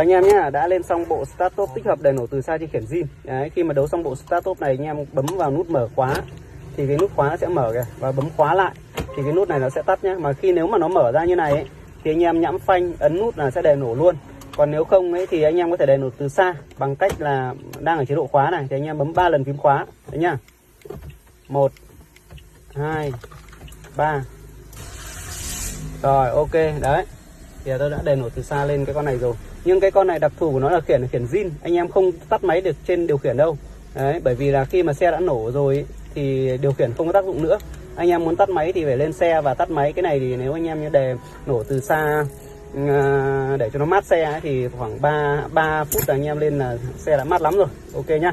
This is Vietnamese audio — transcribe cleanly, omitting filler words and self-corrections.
Anh em nhé, đã lên xong bộ start top tích hợp đèn nổ từ xa trên khiển zin. Đấy, khi mà đấu xong bộ start top này, anh em bấm vào nút mở khóa thì cái nút khóa nó sẽ mở kìa, và bấm khóa lại thì cái nút này nó sẽ tắt nhé. Mà khi nếu mà nó mở ra như này ấy, thì anh em nhẫm phanh ấn nút là sẽ đèn nổ luôn. Còn nếu không ấy thì anh em có thể đèn nổ từ xa bằng cách là đang ở chế độ khóa này thì anh em bấm 3 lần phím khóa đấy nhá. 1 2 3. Rồi, ok đấy. Thì tôi đã đèn nổ từ xa lên cái con này rồi. Nhưng cái con này đặc thù của nó là khiển zin, anh em không tắt máy được trên điều khiển đâu. Đấy, bởi vì là khi mà xe đã nổ rồi ấy, thì điều khiển không có tác dụng nữa. Anh em muốn tắt máy thì phải lên xe và tắt máy. Cái này thì nếu anh em như đề nổ từ xa để cho nó mát xe ấy, thì khoảng 3 phút là anh em lên là xe đã mát lắm rồi. Ok nhá.